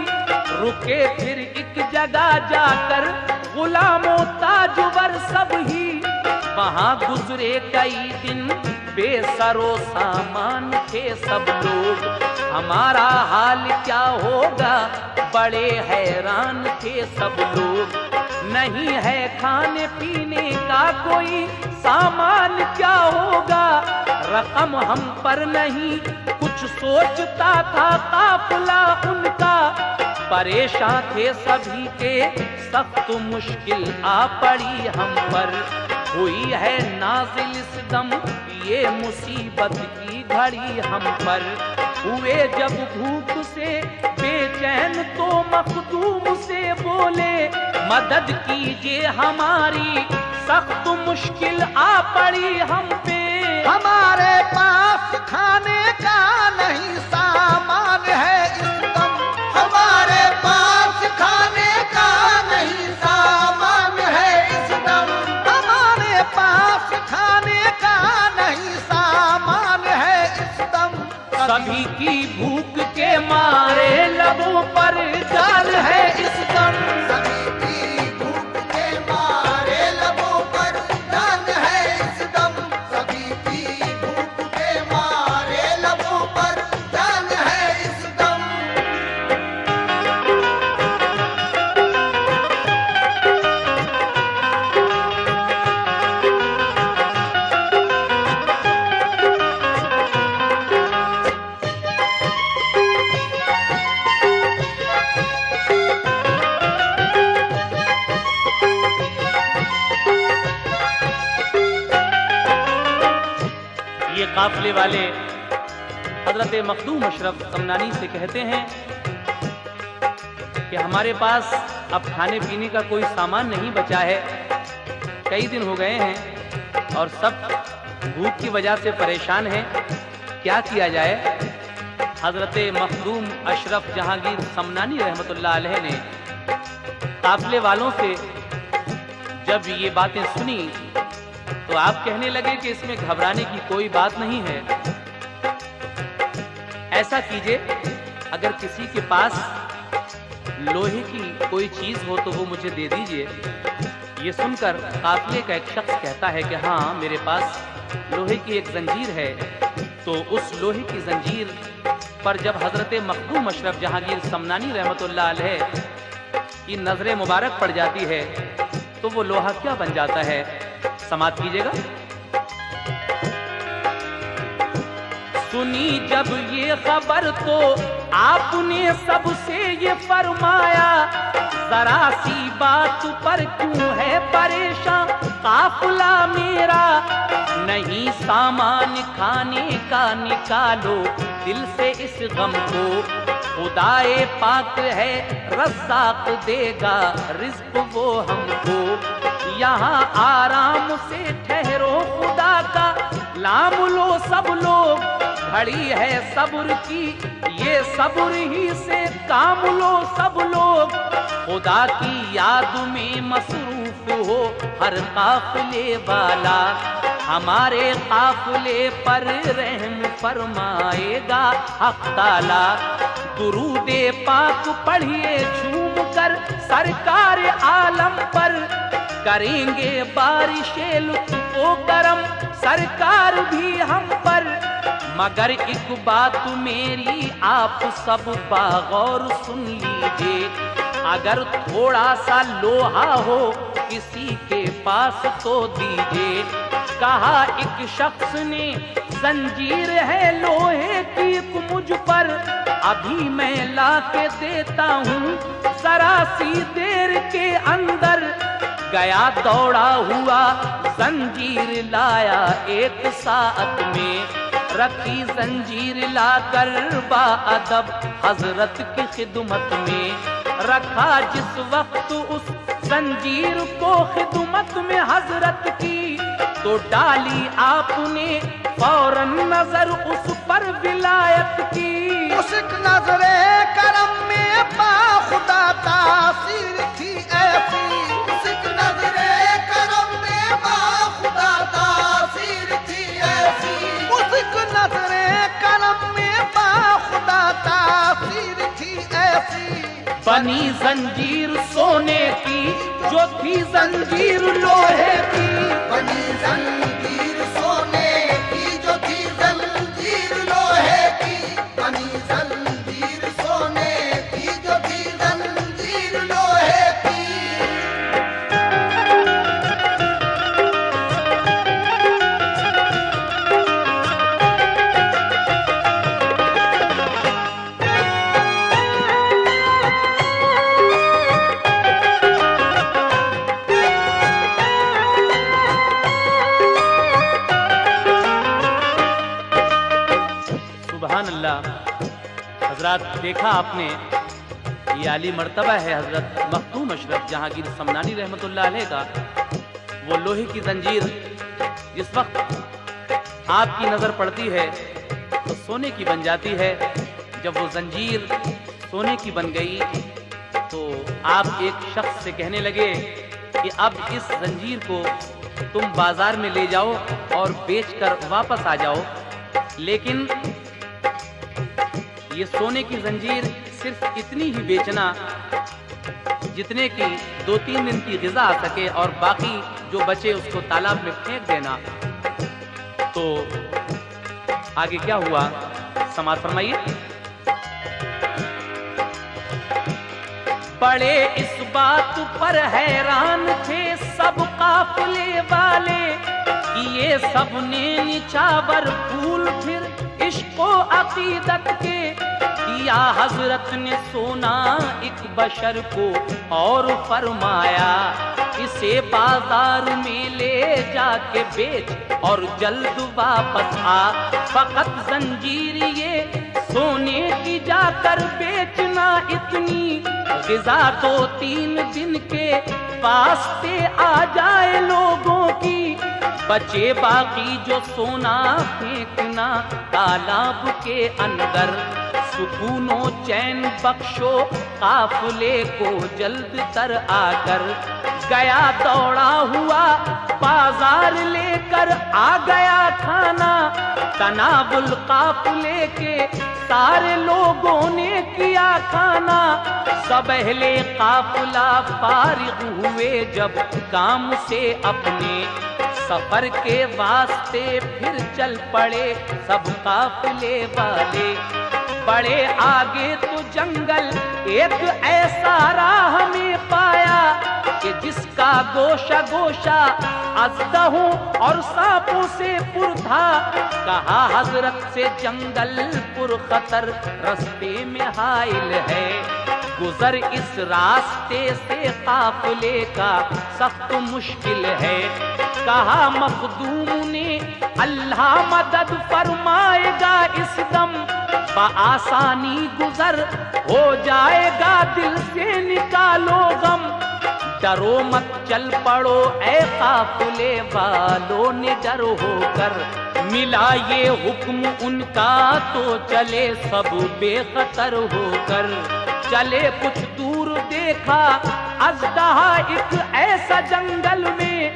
रुके फिर एक जगह जाकर गुलामों ताजुवर सब ही। वहाँ गुजरे कई दिन बेसरो सामान थे सब लोग, हमारा हाल क्या होगा बड़े हैरान थे सब लोग। नहीं है खाने पीने का कोई सामान क्या होगा, रकम हम पर नहीं कुछ सोचता था काफिला उनका। परेशान थे सभी के सख्त मुश्किल आ पड़ी हम पर, हुई है नाज़िल इस दम ये मुसीबत की घड़ी हम पर। हुए जब भूख से बेचैन तो मखदूम से बोले, मदद कीजिए हमारी सख्त मुश्किल आ पड़ी हम पे। हमारे पास खाने का नहीं सामान है इस दम, हमारे पास खाने का नहीं सामान है इस दम, हमारे पास खाने का नहीं सामान है इस दम। सभी की भूख के मारे लबों पर जाल है इस दम। सभी की भूख के मारे लबों पर जान है इस दम, सभी की भूख के मारे लबों पर जान है इस दम। ये काफिले वाले हजरत मखदूम अशरफ समनानी से कहते हैं कि हमारे पास अब खाने पीने का कोई सामान नहीं बचा है, कई दिन हो गए हैं और सब भूख की वजह से परेशान हैं, क्या किया जाए। हजरत मखदूम अशरफ जहांगीर समनानी रहमतुल्लाह अलैह ने काफले वालों से जब ये बातें सुनी तो आप कहने लगे कि इसमें घबराने की कोई बात नहीं है। ऐसा कीजिए, अगर किसी के पास लोहे की कोई चीज हो तो वो मुझे दे दीजिए। ये सुनकर काफिले का एक शख्स कहता है कि हाँ, मेरे पास लोहे की एक जंजीर है। तो उस लोहे की जंजीर पर जब हजरत मखदूम अशरफ जहांगीर समनानी रहमतुल्लाह अलैह की नजर मुबारक पड़ जाती है तो वो लोहा क्या बन जाता है, समाप्त कीजिएगा। सुनी जब ये खबर तो आपने सबसे ये फरमाया, जरा सी बात पर क्यों है परेशान काफिला मेरा, नहीं सामान खाने का निकालो दिल से इस गम को, खुदाए पाक है रज़्ज़ाक़ देगा रिज़्क़ वो हमको, यहाँ आराम से ठहरो खुदा का नाम लो सब लोग, घड़ी है सब्र की ये सब्र ही से काम लो सब लोग, खुदा की याद में मसरूफ हो हर काफिले वाला, हमारे काफिले पर रहम फरमाएगा हक ताला, दुरूदे पाक पढ़िए झूम कर सरकार आलम पर, करेंगे बारिशे लुत्फ़ ओ करम सरकार भी हम पर, मगर एक बात मेरी आप सब बागौर सुन लीजिए, अगर थोड़ा सा लोहा हो किसी के पास तो दीजिए, कहा एक शख्स ने जंजीर है लोहे की मुझ पर, अभी मैं ला के देता हूँ जरा सी देर के अंदर, गया दौड़ा हुआ जंजीर लाया एक साथ में, रखी जंजीर लाकर बाअदब हजरत की खिदमत में, रखा जिस वक्त उस जंजीर को खिदमत में हजरत की, तो डाली आपने फौरन नजर उस पर विलायत की, उस नजरे करम में बाखुदा तासीर थी ऐसी, उस नजरे करम में बाखुदा तासीर थी ऐसी, उस नजरे करम में बाखुदा तासीर थी ऐसी, बनी जंजीर सोने की जो थी जंजीर लोहे की, बनी जंजीर सोने की जो थी जंजीर लोहे की, बनी जंजीर सोने की जो थी जंजीर लोहे की। सुभान अल्लाह। हजरत देखा आपने, ये आली मर्तबा है हजरत मखदूम अशरफ जहांगीर समनानी रहमतुल्लाह अलैह का, वो लोहे की जंजीर जिस वक्त आपकी नजर पड़ती है तो सोने की बन जाती है, जब वो जंजीर सोने की बन गई तो आप एक शख्स से कहने लगे कि अब इस जंजीर को तुम बाजार में ले जाओ और बेचकर वापस आ जाओ, लेकिन ये सोने की जंजीर सिर्फ इतनी ही बेचना जितने की 2-3 दिन की ग़िज़ा आ सके और बाकी जो बचे उसको तालाब में फेंक देना। तो आगे क्या हुआ, समाज फरमाइए। बड़े इस बात पर हैरान थे सब काफिले वाले कि ये सब ने निछावर फूल फिर इश्क़ो अक़ीदत के दिया हजरत ने सोना एक बशर को और फरमाया इसे बाजार में ले जाके बेच और जल्द वापस आ, फकत जंजीर ये सोने की जाकर बेचना, इतनी ग़िज़ा 2-3 दिन के वास्ते आ जाए लोगों की, बचे बाकी जो सोना फेंकना तालाब के अंदर, सुकूनो चैन बख्शो काफिले को जल्द तर आकर, गया दौड़ा हुआ बाजार लेकर आ गया खाना, तनावुल काफिले के सारे लोगों ने किया खाना। सब अहले काफिला फारिग हुए जब काम से अपने, सफर के वास्ते फिर चल पड़े सब काफिले वाले। बड़े आगे तो जंगल एक ऐसा राह में पाया कि जिसका गोशा गोशा अज़दहों और सांपों से पुर था। कहा हजरत से जंगल पुरखतर रास्ते में हाइल है, गुजर इस रास्ते से काफिले का सख्त मुश्किल है। कहा मखदूम ने अल्लाह मदद फरमाएगा इस दम, बआसानी गुजर हो जाएगा दिल से निकालो गम। डरो मत चल पड़ो ऐ काफिले वालों ने डर होकर, मिला ये हुक्म उनका तो चले सब बेखतर होकर। चले कुछ दूर देखा अज़दहा एक ऐसा जंगल में,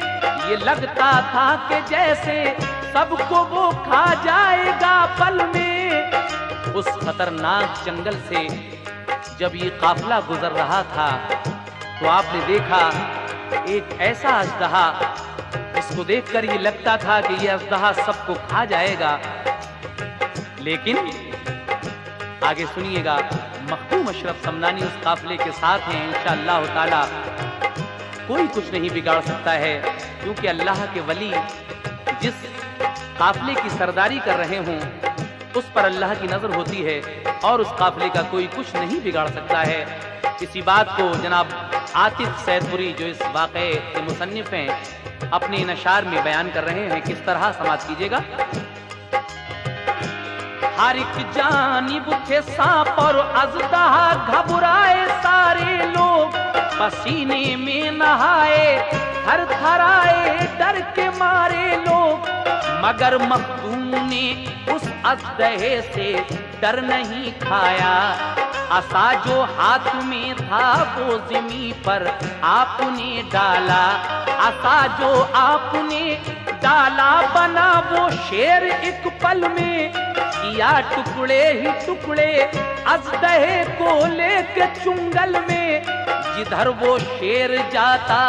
ये लगता था कि जैसे सबको वो खा जाएगा पल में। उस खतरनाक जंगल से जब ये काफिला गुजर रहा था तो आपने देखा एक ऐसा अज़दहा, इसको देखकर ये लगता था कि ये अज़दहा सबको खा जाएगा। लेकिन आगे सुनिएगा, मखदूम अशरफ समनानी उस काफिले के साथ हैं। इंशाअल्लाह ताला कोई कुछ नहीं बिगाड़ सकता है, क्योंकि अल्लाह के वली जिस काफिले की सरदारी कर रहे हों उस पर अल्लाह की नजर होती है और उस काफिले का कोई कुछ नहीं बिगाड़ सकता है। इसी बात को जनाब आतिफ सैदपुरी जो इस वाक़े के मुसन्निफ हैं अपने नशार में बयान कर रहे हैं। किस तरह समाज कीजिएगा। हर एक जानिब थे सांप और अज़दहा, घबराए सारे लोग, पसीने में नहाए थर थराए डर के मारे लोग। मगर मखदूम ने उस अज़दहे से डर नहीं खाया, असा जो हाथ में था वो ज़मीं पर आपने डाला। असा जो आपने डाला बना वो शेर एक पल में, किया टुकड़े ही टुकड़े अज़दहे को लेके चुंगल में। जिधर वो शेर जाता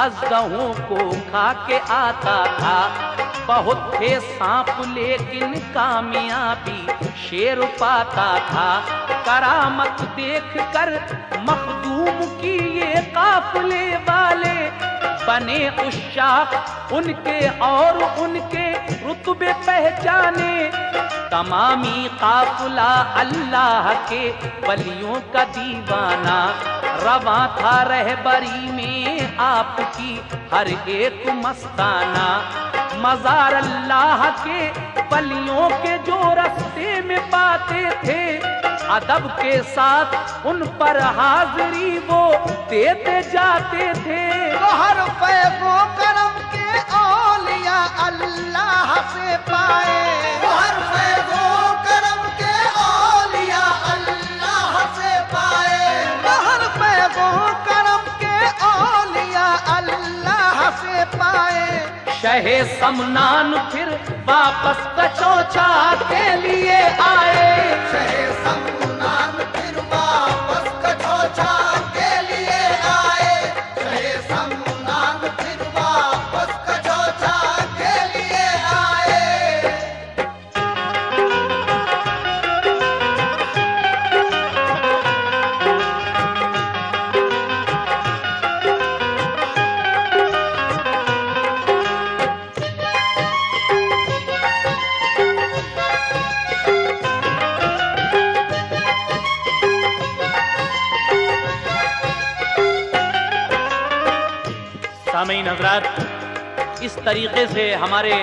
अज़दहों को खा के आता था। बहुत थे सांप लेकिन कामयाबी शेर पाता था। करामत देख कर मखदूम की ये काफिले वाले, बने उश्शाक उनके और उनके रुतबे पहचाने। तमामी काफिला अल्लाह के वलियों का दीवाना, रवा था रहबरी में आपकी हर एक मस्ताना। मज़ार अल्लाह के वलियों के जो रास्ते में पाते थे, अदब के साथ उन पर हाजिरी वो देते जाते थे। तो हर फैज़ो करम के औलिया अल्लाह से पाए, हर फैज़ो करम के औलिया अल्लाह से पाए। हर फैज़ो करम के औलिया अल्लाह से पाए। शहे समनान फिर वापस कचौचा के लिए आए। शहे समनान फिर वापस कचौचा के लिए आए। शहे समनान फिर वापस कचौचा के लिए आए। सामीन हज़रात, इस तरीके से हमारे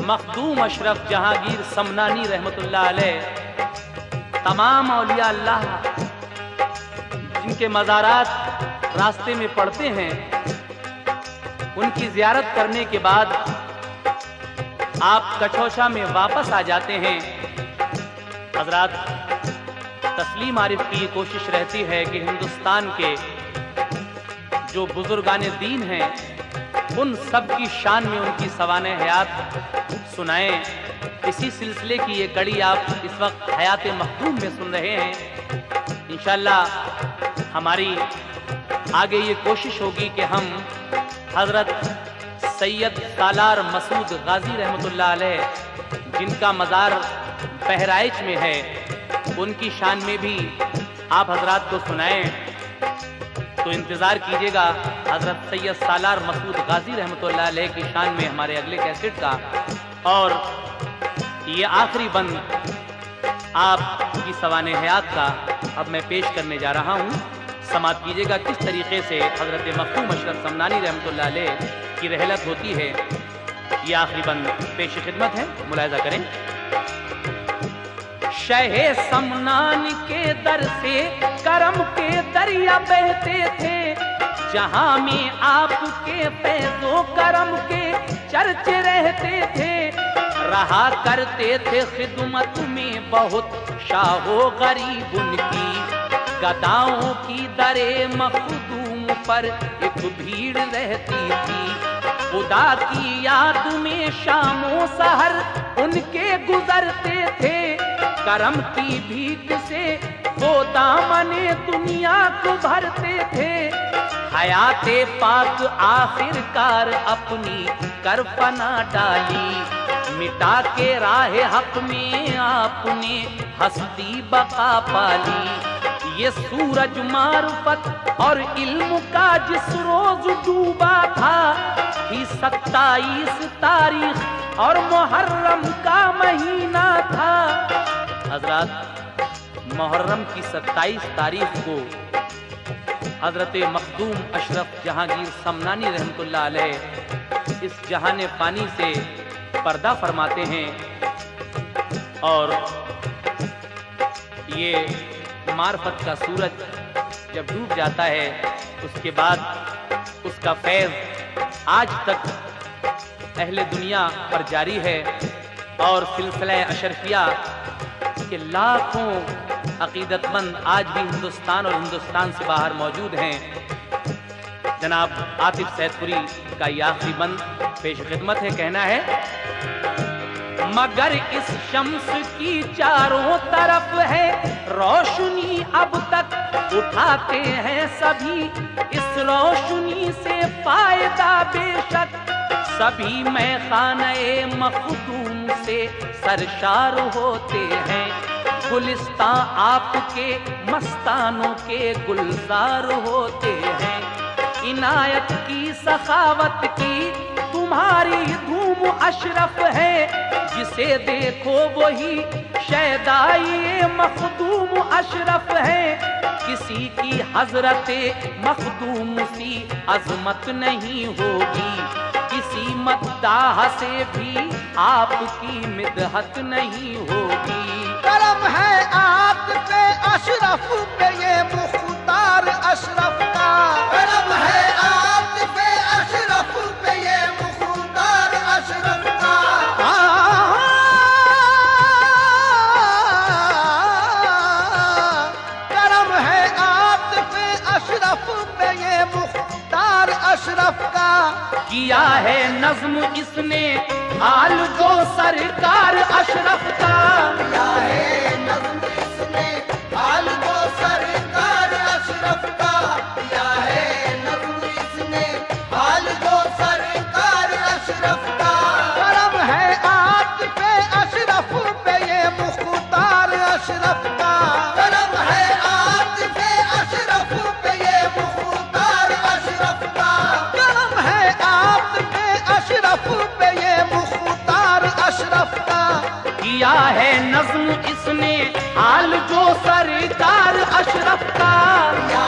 मखदूम अशरफ जहांगीर समनानी रहमतुल्लाह अलैह तमाम औलिया अल्लाह जिनके मज़ारात रास्ते में पड़ते हैं, उनकी ज़ियारत करने के बाद आप कछौछा में वापस आ जाते हैं। हज़रात, تسلیم عارف کی یہ کوشش رہتی ہے کہ ہندوستان کے جو بزرگان دین ہیں ان سب کی شان میں ان کی سوانح حیات سنائیں۔ اسی سلسلے کی یہ کڑی آپ اس وقت حیات مخدوم میں سن رہے ہیں۔ انشاءاللہ ہماری آگے یہ کوشش ہوگی کہ ہم حضرت سید سالار مسعود غازی رحمۃ اللہ علیہ جن کا مزار بہرائچ میں ہے ان کی شان میں بھی آپ حضرات کو سنائیں، تو انتظار کیجیے گا حضرت سید سالار مسعود غازی رحمۃ اللہ علیہ کی شان میں ہمارے اگلے کیسٹ کا۔ اور یہ آخری بند آپ کی سوانح حیات کا اب میں پیش کرنے جا رہا ہوں۔ سماعت کیجیے گا کس طریقے سے حضرت مختوم اشرف سمنانی رحمۃ اللہ علیہ کی رحلت ہوتی ہے۔ یہ آخری بند پیش خدمت ہے، ملاحظہ کریں۔ شہ سمنان کے در سے کرم کے دریا بہتے تھے، جہاں میں آپ کے فیض و کرم کے چرچے رہتے تھے، رہا کرتے تھے خدمت میں بہت شاہ و غریب ان کی، گداؤں کی درے مخدوم پر ایک بھیڑ رہتی تھی، خدا کی یاد میں شام و سحر ان کے گزرتے تھے، کرم کی بھیک سے وہ دامن دنیا کو بھرتے تھے، حیات پاک آخر کار اپنی کر فنا ڈالی، مٹا کے راہ حق میں آپ نے ہستی بقا پالی، یہ سورج معرفت اور علم کا جس روز ڈوبا تھا، ہی 27 تاریخ اور محرم کا مہینہ تھا۔ حضرات، محرم کی 27 تاریخ کو حضرت مخدوم اشرف جہانگیر سمنانی رحمۃ اللہ علیہ اس جہان فانی سے پردہ فرماتے ہیں، اور یہ معرفت کا سورج جب ڈوب جاتا ہے اس کے بعد اس کا فیض آج تک اہل دنیا پر جاری ہے، اور سلسلہ اشرفیہ کے لاکھوں عقیدت مند آج بھی ہندوستان اور ہندوستان سے باہر موجود ہیں۔ جناب عاطف سید پوری کا یہ آخری بند پیش خدمت ہے، کہنا ہے، مگر اس شمس کی چاروں طرف ہے روشنی، اب تک اٹھاتے ہیں سبھی اس روشنی سے فائدہ، بے شک سبھی میں خانہ مخدوم سے سرشار ہوتے ہیں، گلستان آپ کے مستانوں کے گلزار ہوتے ہیں، عنایت کی سخاوت کی تمہاری دھوم اشرف ہے، جسے دیکھو وہی شیدائی مخدوم اشرف ہے، کسی کی حضرت مخدوم سی عظمت نہیں ہوگی، کسی مداح سے بھی آپ کی مدحت نہیں ہوگی، کرم ہے عاطف اشرف پہ یہ مختار اشرف کا، کرم ہے عاطف اشرف پہ یہ مختار اشرف کا، کرم ہے عاطف اشرف پہ یہ مختار اشرف کا، کیا ہے نظم اس نے حال جو سرکار اشرف کا، کیا ہے نظم اس نے حال کو سرکار اشرف کا، کیا ہے نظم اس نے حال کو سرکار اشرف کا، کرم ہے عاطف اشرف پہ یہ مختار اشرف کا، کرم ہے عاطف اشرف پہ یہ مختار اشرف کا، کرم ہے عاطف اشرف پہ یہ مختار اشرف کا، کیا ہے نظم اس نے حال جو سرکار اشرف کا، کیا